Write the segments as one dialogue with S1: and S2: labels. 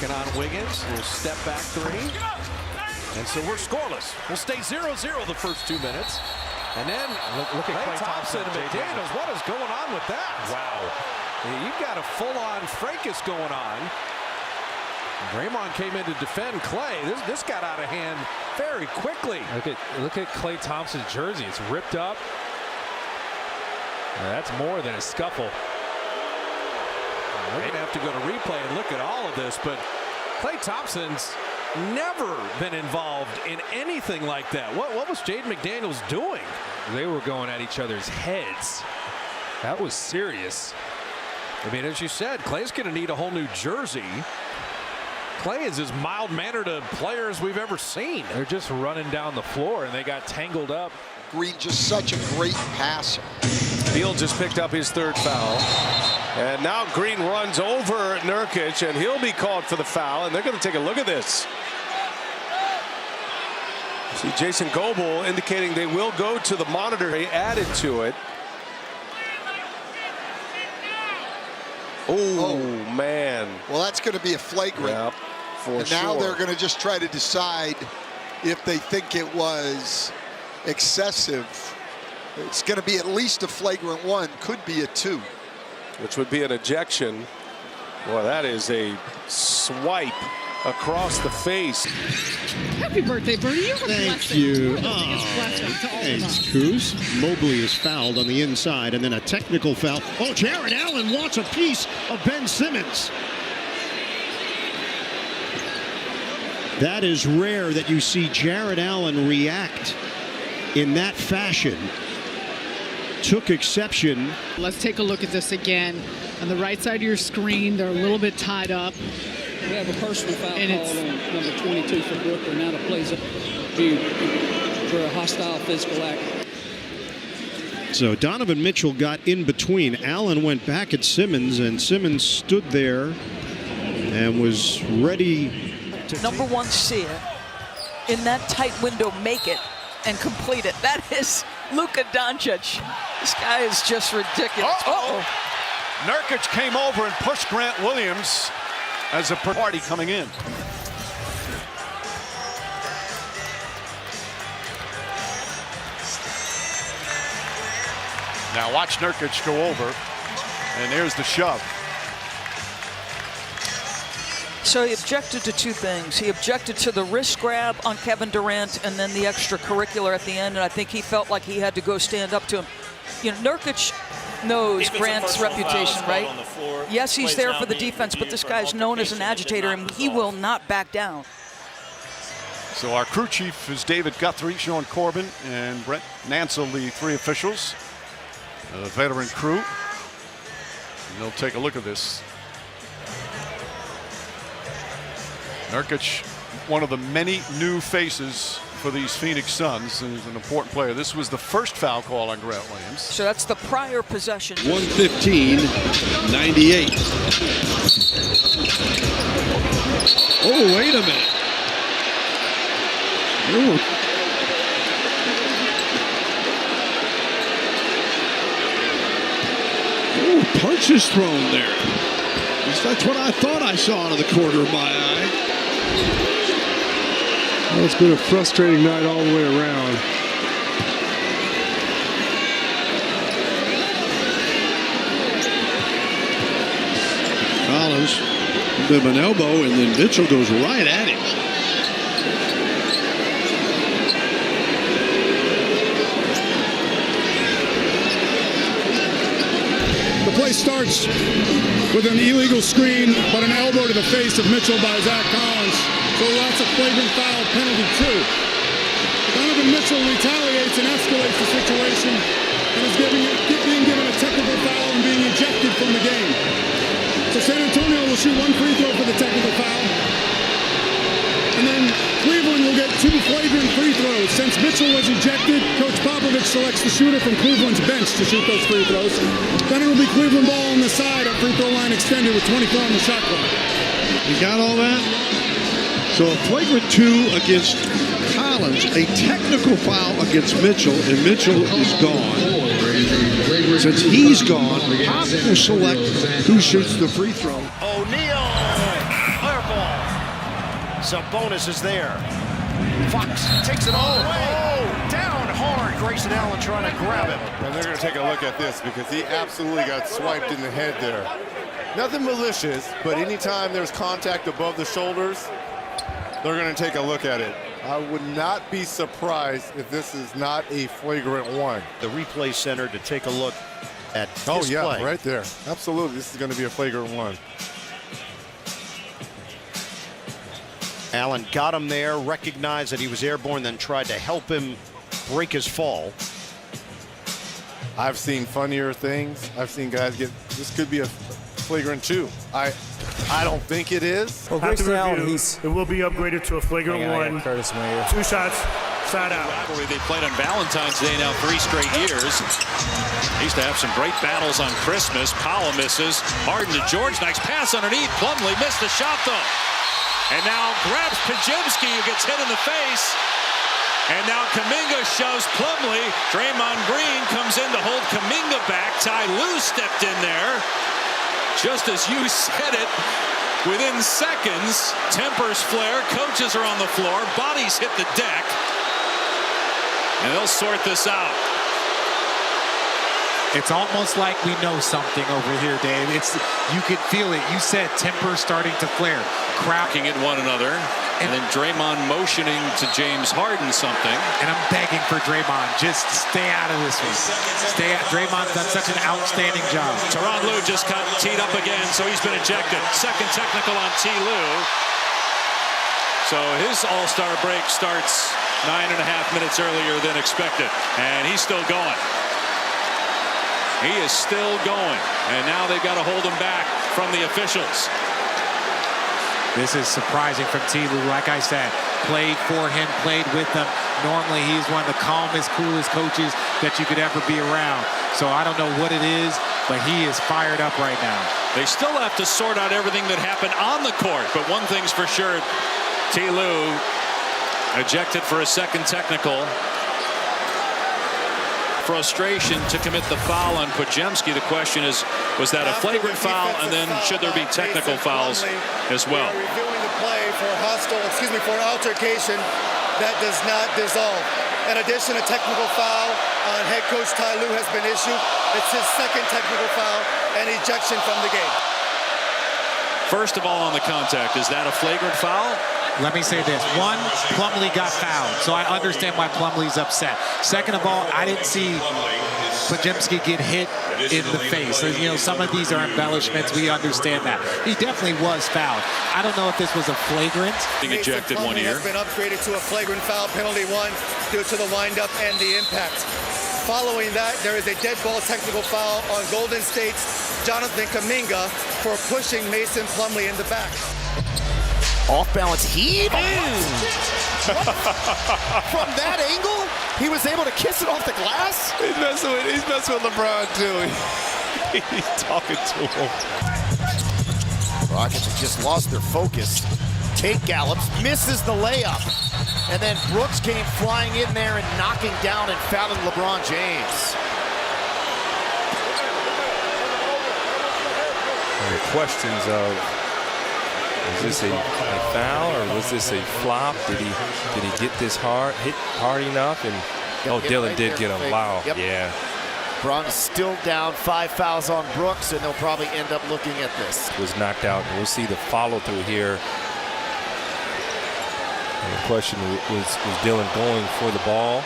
S1: Working on Wiggins. Little step back three. And so we're scoreless. We'll stay 0-0 the first 2 minutes. And then look at Klay Thompson and McDaniels. What is going on with that? Wow. You've got a full-on fracas going on. Draymond came in to defend Klay. This got out of hand very quickly.
S2: Look at Klay Thompson's jersey. It's ripped up. That's more than a scuffle.
S1: We're going to have to go to replay and look at all of this, but Klay Thompson's never been involved in anything like that. What was Jaden McDaniels doing?
S2: They were going at each other's heads. That was serious.
S1: I mean, as you said, Klay's going to need a whole new jersey. Klay is as mild-mannered a player as we've ever seen.
S2: They're just running down the floor, and they got tangled up.
S3: Green just such a great passer.
S4: Beal just picked up his third foul. And now Green runs over Nurkic, and he'll be called for the foul, and they're going to take a look at this. See Jason Goebel indicating they will go to the monitor. He added to it. Oh, man.
S3: Well, that's going to be a flagrant.
S4: Yep,
S3: and now they're going to just try to decide if they think it was excessive. It's going to be at least a flagrant one, could be a 2.
S4: Which would be an ejection. Boy, that is a swipe across the face.
S5: Happy birthday, Bernie. You're a
S6: Thank you. Thanks, Kuz. Mobley is fouled on the inside, and then a technical foul. Oh, Jared Allen wants a piece of Ben Simmons. That is rare that you see Jared Allen react in that fashion. Took exception.
S5: Let's take a look at this again. On the right side of your screen, they're a little bit tied up.
S7: We have a personal foul called on number 22 for Brooklyn. Now the plays up for a hostile physical act.
S6: So Donovan Mitchell got in between. Allen went back at Simmons, and Simmons stood there and was ready
S8: to number one seed in that tight window, make it and complete it. That is Luka Doncic. This guy is just ridiculous.
S9: Nurkic came over and pushed Grant Williams as a party coming in. Now watch Nurkic go over, and there's the shove.
S8: So he objected to 2 things. He objected to the wrist grab on Kevin Durant and then the extracurricular at the end, and I think he felt like he had to go stand up to him. You know, Nurkic knows Grant's reputation, right? Yes, he's there for the defense, but this guy's known as an agitator, and he will not back down.
S9: So our crew chief is David Guthrie, Sean Corbin, and Brett Nansel, the 3 officials, the veteran crew. And they'll take a look at this. Nurkic, one of the many new faces for these Phoenix Suns, and is an important player. This was the first foul call on Grant Williams.
S8: So that's the prior possession.
S6: 115-98. Oh, wait a minute. Oh, punches thrown there. That's what I thought I saw out of the corner of my eye.
S10: Well, it's been a frustrating night all the way around.
S6: Collins, a bit of an elbow, and then Mitchell goes right at him.
S10: The play starts with an illegal screen, but an elbow to the face of Mitchell by Zach Collins. So that's a flagrant foul, penalty 2. Donovan Mitchell retaliates and escalates the situation and is being given a technical foul and being ejected from the game. So San Antonio will shoot 1 free throw for the technical foul. And then Cleveland will get 2 flagrant free throws. Since Mitchell was ejected, Coach Popovich selects the shooter from Cleveland's bench to shoot those free throws. Then it will be Cleveland ball on the side of free throw line extended with 24 on the shot clock.
S6: You got all that? So a flagrant 2 against Collins, a technical foul against Mitchell, and Mitchell is gone. Since he's gone, Pop will select who shoots the free throw.
S1: O'Neal, air ball. Sabonis is there. Fox takes it all the way. Down hard. Grayson Allen trying to grab him.
S11: And they're going to take a look at this because he absolutely got swiped in the head there. Nothing malicious, but anytime there's contact above the shoulders, they're going to take a look at it. I would not be surprised if this is not a flagrant one.
S1: The replay center to take a look at this
S11: play.
S1: play.
S11: Right there. Absolutely, this is going to be a flagrant one.
S1: Allen got him there, recognized that he was airborne, then tried to help him break his fall.
S11: I've seen funnier things. I've seen guys get, this could be a flagrant 2. I don't think it is.
S12: Well, Grayson Allen, it will be upgraded to a flagrant 1. 2 shots, side out.
S13: They played on Valentine's Day now 3 straight years. They used to have some great battles on Christmas. Powell misses. Harden to George. Nice pass underneath. Plumlee missed the shot though. And now grabs Podziemski, who gets hit in the face. And now Kuminga shoves Plumlee. Draymond Green comes in to hold Kuminga back. Ty Lue stepped in there. Just as you said it, within seconds, tempers flare, coaches are on the floor, bodies hit the deck, and they'll sort this out.
S14: It's almost like we know something over here, Dave. You could feel it. You said temper starting to flare.
S13: Cracking at one another. And then Draymond motioning to James Harden something.
S14: And I'm begging for Draymond, just stay out of this one. Stay out. Draymond's done such an outstanding job.
S13: Tyronn Lue just got teed up again, so he's been ejected. Second technical on T. Lue. So his all-star break starts 9.5 minutes earlier than expected. And he's still going. He is still going. And now they've got to hold him back from the officials.
S14: This is surprising from T. Lue. Like I said, played for him, played with him. Normally, he's one of the calmest, coolest coaches that you could ever be around. So I don't know what it is, but he is fired up right now.
S13: They still have to sort out everything that happened on the court. But one thing's for sure, T. Lue ejected for a second technical. Frustration to commit the foul on Podziemski. The question is, was that a flagrant foul, and then should there be technical fouls as well?
S15: Reviewing the play for an altercation that does not dissolve. In addition, a technical foul on head coach Ty Lue has been issued. It's his second technical foul and ejection from the game.
S13: First of all, on the contact, is that a flagrant foul?
S14: Let me say this. One, Plumlee got fouled, so I understand why Plumlee's upset. Second of all, I didn't see Podziemski get hit in the face. You know, some of these are embellishments. We understand that. He definitely was fouled. I don't know if this was a flagrant.
S13: Being ejected 1 year.
S15: Has been upgraded to a flagrant foul, penalty 1, due to the windup and the impact. Following that, there is a dead ball technical foul on Golden State's Jonathan Kuminga for pushing Mason Plumlee in the back.
S16: Off-balance heave. From that angle, he was able to kiss it off the glass.
S4: He's messing with LeBron too. He's talking to him.
S16: Rockets have just lost their focus. Tate gallops, misses the layup. And then Brooks came flying in there and knocking down and fouling LeBron James.
S2: The questions of, was this a foul or was this a flop? Did he get this hit hard enough? And Dillon did get him. Wow.
S16: Yep.
S2: Yeah.
S16: Braun is still down 5 fouls on Brooks, and they'll probably end up looking at this.
S2: Was knocked out. And we'll see the follow through here. And the question was Dillon going for the ball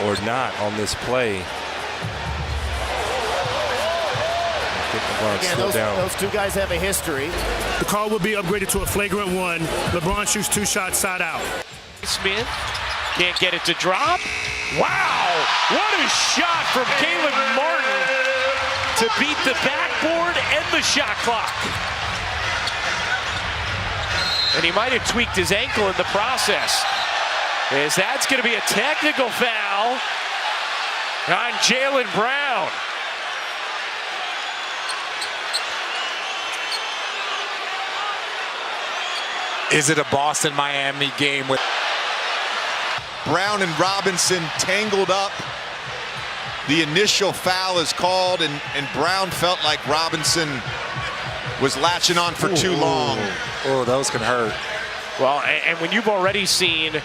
S2: or not on this play?
S16: Again, those two guys have a history.
S12: The call will be upgraded to a flagrant 1. LeBron shoots 2 shots side out.
S17: Smith can't get it to drop. Wow! What a shot from Caleb Martin to beat the backboard and the shot clock. And he might have tweaked his ankle in the process, as that's going to be a technical foul on Jaylen Brown.
S14: Is it a Boston-Miami game with
S18: Brown and Robinson tangled up? The initial foul is called, and Brown felt like Robinson was latching on for too long.
S14: Oh, those can hurt.
S17: Well, and when you've already seen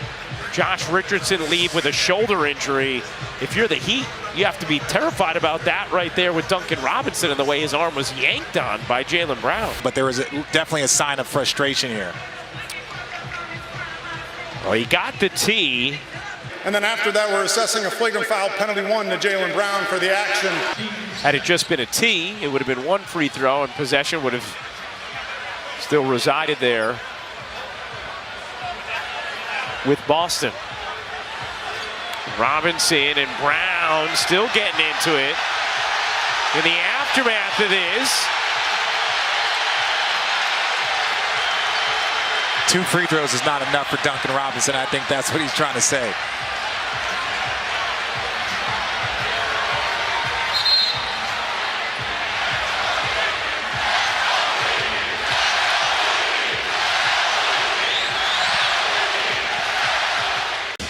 S17: Josh Richardson leave with a shoulder injury, if you're the Heat, you have to be terrified about that right there with Duncan Robinson and the way his arm was yanked on by Jaylen Brown.
S14: But there was definitely a sign of frustration here.
S17: Well, he got the tee.
S10: And then after that, we're assessing a flagrant foul, penalty 1 to Jaylen Brown for the action.
S17: Had it just been a tee, it would have been 1 free throw, and possession would have still resided there with Boston. Robinson and Brown still getting into it. In the aftermath of this,
S14: 2 free throws is not enough for Duncan Robinson. I think that's what he's trying to say.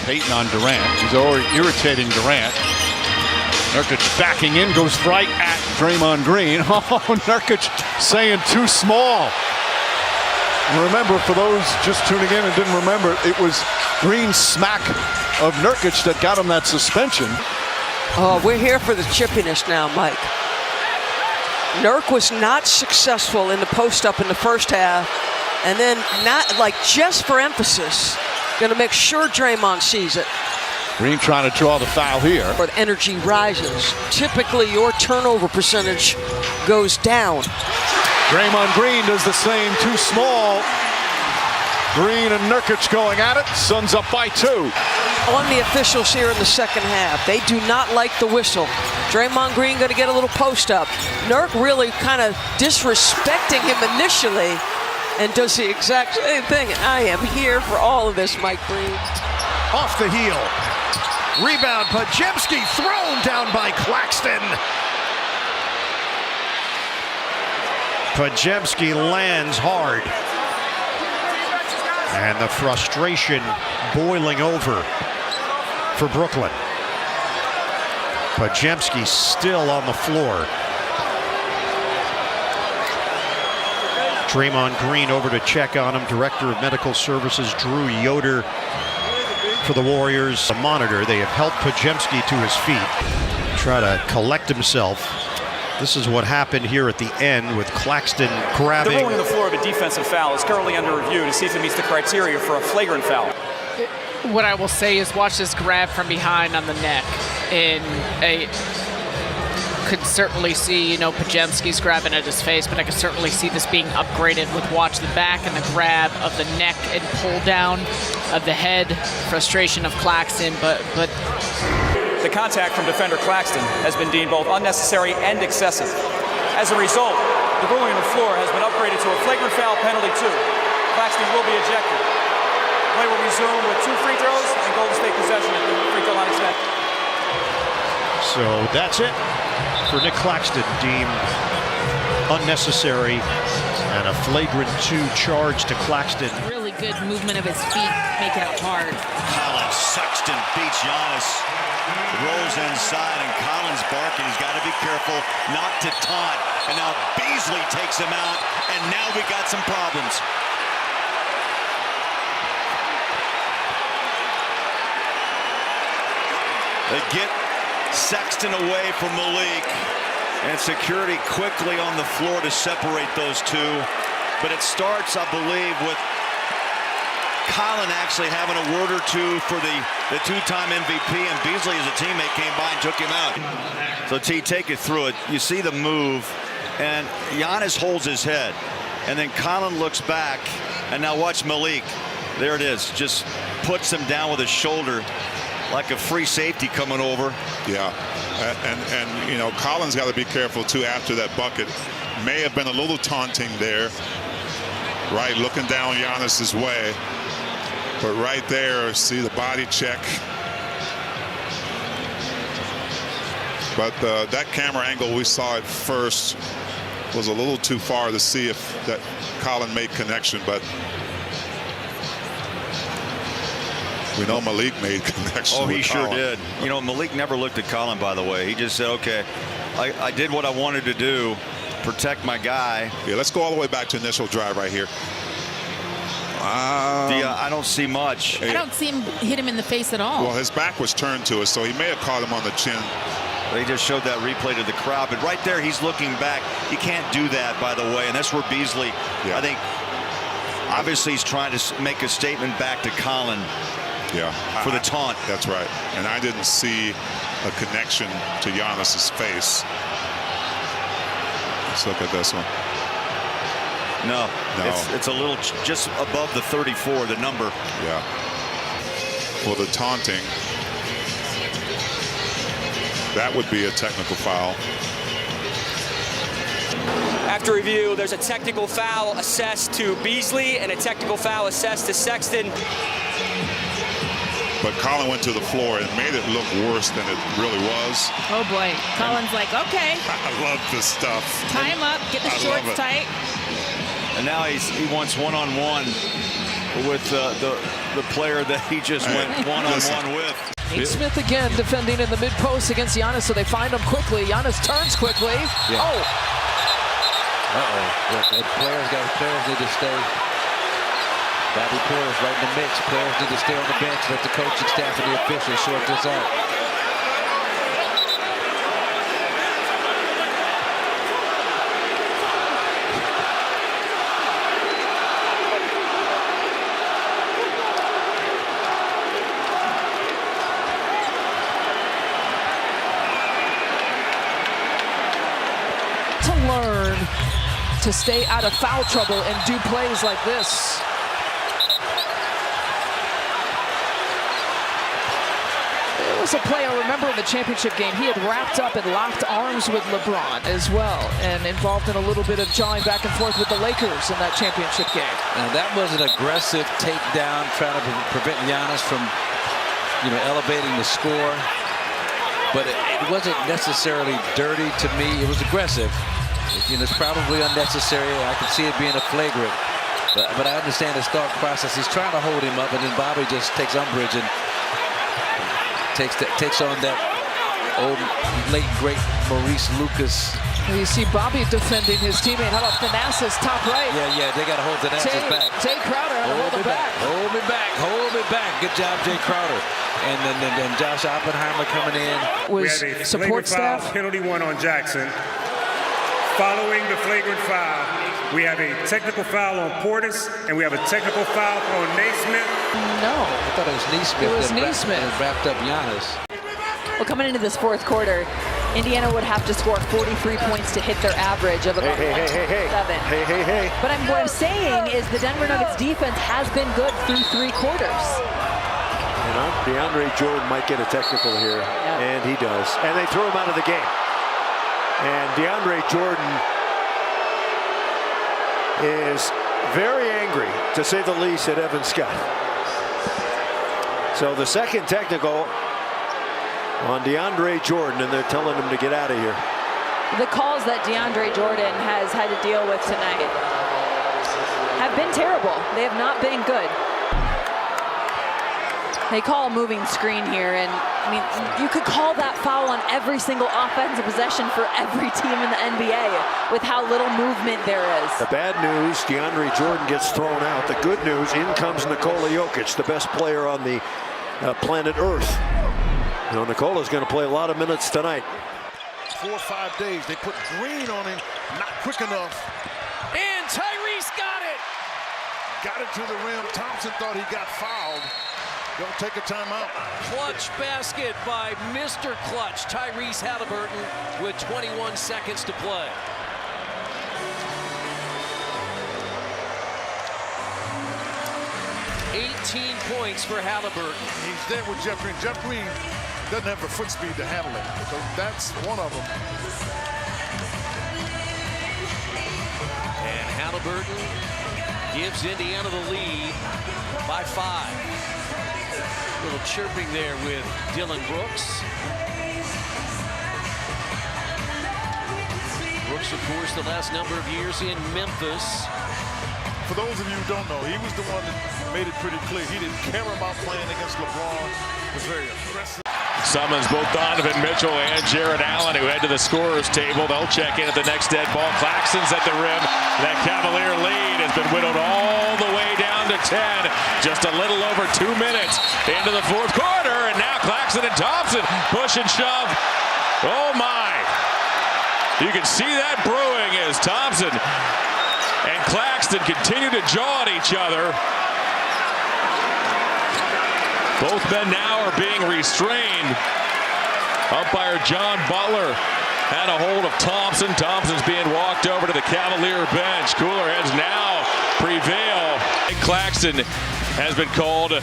S9: Payton on Durant. He's already irritating Durant. Nurkic backing in, goes right at Draymond Green. Oh, Nurkic saying too small. And remember, for those just tuning in and didn't remember, it was Green's smack of Nurkic that got him that suspension.
S19: Oh, we're here for the chippiness now, Mike. Nurk was not successful in the post-up in the first half, and then not, like, just for emphasis, gonna make sure Draymond sees it.
S9: Green trying to draw the foul here.
S19: But energy rises. Typically, your turnover percentage goes down.
S9: Draymond Green does the same, too small. Green and Nurkic going at it. Suns up by 2.
S19: On the officials here in the second half, they do not like the whistle. Draymond Green going to get a little post up. Nurk really kind of disrespecting him initially and does the exact same thing. I am here for all of this, Mike Green.
S16: Off the heel. Rebound, Podziemski thrown down by Claxton. Podziemski lands hard. And the frustration boiling over for Brooklyn. Podziemski still on the floor. Draymond Green over to check on him. Director of Medical Services Drew Yoder for the Warriors. A monitor. They have helped Podziemski to his feet. Try to collect himself. This is what happened here at the end with Claxton grabbing.
S20: The ruling on the floor of a defensive foul is currently under review to see if it meets the criteria for a flagrant foul.
S5: What I will say is watch this grab from behind on the neck. And I could certainly see, you know, Podziemski's grabbing at his face, but I could certainly see this being upgraded with watch the back and the grab of the neck and pull down of the head. Frustration of Claxton, but
S20: the contact from defender Claxton has been deemed both unnecessary and excessive. As a result, the ruling on the floor has been upgraded to a flagrant foul, penalty 2. Claxton will be ejected. Play will resume with 2 free throws and Golden State possession at the free throw line extent.
S16: So that's it for Nick Claxton, deemed unnecessary, and a flagrant 2 charge to Claxton.
S21: Really good movement of his feet, making it hard.
S22: Collins, Sexton beats Giannis. Rolls inside, and Collins barking. He's got to be careful not to taunt. And now Beasley takes him out, and now we got some problems. They get Sexton away from Malik, and security quickly on the floor to separate those two. But it starts, I believe, with Collin actually having a word or two for the two-time MVP, and Beasley, as a teammate, came by and took him out. So T, take it through it. You see the move, and Giannis holds his head, and then Collin looks back, and now watch Malik. There it is, just puts him down with his shoulder like a free safety coming over.
S23: Yeah, and you know, Collins got to be careful too after that bucket. May have been a little taunting there, right, looking down Giannis's way. But right there, see the body check. But that camera angle we saw at first was a little too far to see if that Collin made connection, but we know Malik made connection.
S22: Oh, he
S23: with
S22: sure
S23: Collin.
S22: did. You know, Malik never looked at Collin, by the way. He just said, okay, I did what I wanted to do, protect my guy.
S23: Yeah, let's go all the way back to initial drive right here.
S22: I don't see much.
S21: I don't see him hit him in the face at all.
S23: Well, his back was turned to us, so he may have caught him on the chin.
S22: They just showed that replay to the crowd, but right there he's looking back. He can't do that, by the way, and that's where Beasley, I think, obviously he's trying to make a statement back to Colin. For the taunt.
S23: That's right. And I didn't see a connection to Giannis's face. Let's look at this one.
S22: No. It's a little just above the 34, the number.
S23: Yeah. For the taunting, that would be a technical foul.
S20: After review, there's a technical foul assessed to Beasley and a technical foul assessed to Sexton.
S23: But Colin went to the floor and made it look worse than it really was.
S21: Oh boy, Colin's like, okay.
S23: I love this stuff.
S21: Tie him up, get the shorts tight.
S22: And now he wants one-on-one with the player that he just went one-on-one with.
S3: Nate Smith again defending in the mid-post against Giannis, so they find him quickly. Giannis turns quickly.
S1: Yeah.
S3: Oh!
S1: The players need to stay. Bobby Porter's right in the mix. Players need to stay on the bench. Let the coaching staff and the officials sort this out.
S3: To learn to stay out of foul trouble and do plays like this. There was a play I remember in the championship game. He had wrapped up and locked arms with LeBron as well, and involved in a little bit of jawing back and forth with the Lakers in that championship game.
S1: Now that was an aggressive takedown, trying to prevent Giannis from, elevating the score. But it wasn't necessarily dirty to me. It was aggressive. It's probably unnecessary. I can see it being a flagrant. But I understand his thought process. He's trying to hold him up, and then Bobby just takes umbrage and takes on that old late great Maurice Lucas.
S3: Well, you see Bobby defending his teammate. How about Thanasis, top right?
S1: Yeah, they got to hold Thanasis back.
S3: Jay Crowder, hold him back.
S1: Hold me back. Good job, Jay Crowder. And then Josh Oppenheimer coming in.
S12: We have a support staff. Penalty 1 on Jackson. Following the flagrant foul, we have a technical foul on Portis, and we have a technical foul on Naismith.
S3: No.
S1: I thought it was Naismith.
S3: It was Naismith.
S1: That wrapped up Giannis.
S7: Well, coming into this fourth quarter, Indiana would have to score 43 points to hit their average of about 7. But what I'm saying is the Denver Nuggets defense has been good through 3 quarters.
S8: And DeAndre Jordan might get a technical here, and he does. And they throw him out of the game. And DeAndre Jordan is very angry, to say the least, at Evan Scott. So the second technical on DeAndre Jordan, and they're telling him to get out of here.
S7: The calls that DeAndre Jordan has had to deal with tonight have been terrible. They have not been good. They call a moving screen here, and I mean, you could call that foul on every single offensive possession for every team in the NBA with how little movement there is.
S8: The bad news, DeAndre Jordan gets thrown out. The good news, in comes Nikola Jokic, the best player on the planet Earth. Nikola's going to play a lot of minutes tonight.
S9: 4 or 5 days, they put Green on him, not quick enough.
S3: And Tyrese got it.
S9: Got it to the rim. Thompson thought he got fouled. Don't take a timeout.
S3: Clutch basket by Mr. Clutch, Tyrese Halliburton, with 21 seconds to play. $18 points for Halliburton.
S9: He's there with Jeff Green. Jeff Green doesn't have the foot speed to handle it. So that's one of them.
S3: And Halliburton gives Indiana the lead by 5. A little chirping there with Dylan Brooks. Brooks, of course, the last number of years in Memphis.
S9: For those of you who don't know, he was the one that made it pretty clear. He didn't care about playing against LeBron. He was very aggressive.
S13: Summons both Donovan Mitchell and Jared Allen, who head to the scorer's table. They'll check in at the next dead ball. Claxton's at the rim. That Cavalier lead has been whittled all the way down
S17: down to 10. Just a little over 2 minutes into the fourth quarter, and now Claxton and Thompson push and shove. Oh my! You can see that brewing as Thompson and Claxton continue to jaw at each other. Both men now are being restrained. Umpire John Butler had a hold of Thompson. Thompson's being walked over to the Cavalier bench. Cooler heads now prevail. Claxton has been called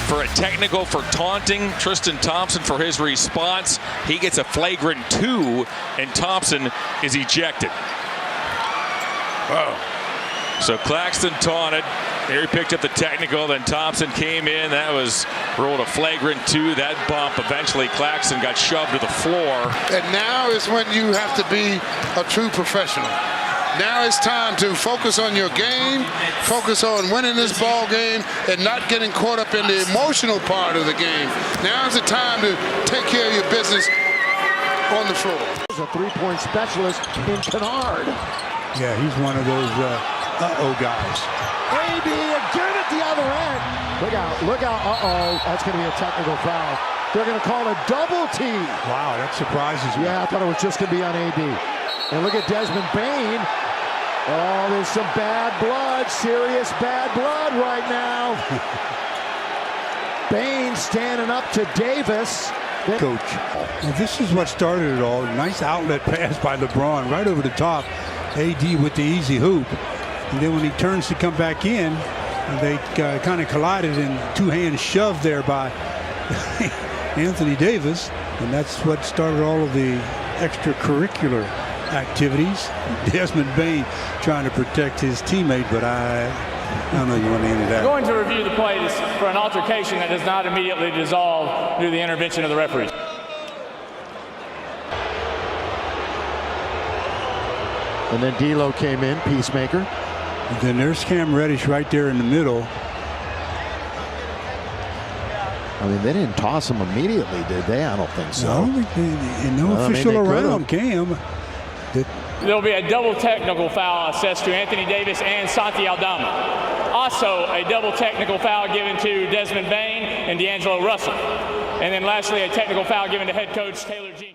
S17: for a technical for taunting Tristan Thompson for his response. He gets a flagrant 2, and Thompson is ejected. Oh. So Claxton taunted. Here he picked up the technical, then Thompson came in. That was ruled a flagrant 2. That bump, eventually Claxton got shoved to the floor.
S10: And now is when you have to be a true professional. Now it's time to focus on your game, focus on winning this ball game, and not getting caught up in the emotional part of the game. Now is the time to take care of your business on the floor.
S8: A three-point specialist in Kennard.
S6: Yeah, he's one of those uh-oh guys.
S8: AD again at the other end. Look out, uh-oh. That's going to be a technical foul. They're going to call a double team.
S6: Wow, that surprises me.
S8: Yeah, I thought it was just going to be on AD. And look at Desmond Bane. Oh, there's some bad blood, serious bad blood right now. Bane standing up to Davis.
S6: Coach, well, this is what started it all. Nice outlet pass by LeBron right over the top. AD with the easy hoop. And then when he turns to come back in, they kind of collided and two-hand shoved there by Anthony Davis. And that's what started all of the extracurricular activities. Desmond Bane trying to protect his teammate, but I don't know you want any of that.
S11: We're going to review the plays for an altercation that does not immediately dissolve due to the intervention of the referees.
S8: And then D'Lo came in, peacemaker.
S6: And then there's Cam Reddish right there in the middle.
S8: I mean, they didn't toss him immediately, did they? I don't think so.
S6: No, and no official around Cam.
S11: There'll be a double technical foul assessed to Anthony Davis and Santi Aldama. Also, a double technical foul given to Desmond Bane and D'Angelo Russell. And then lastly, a technical foul given to head coach Taylor G.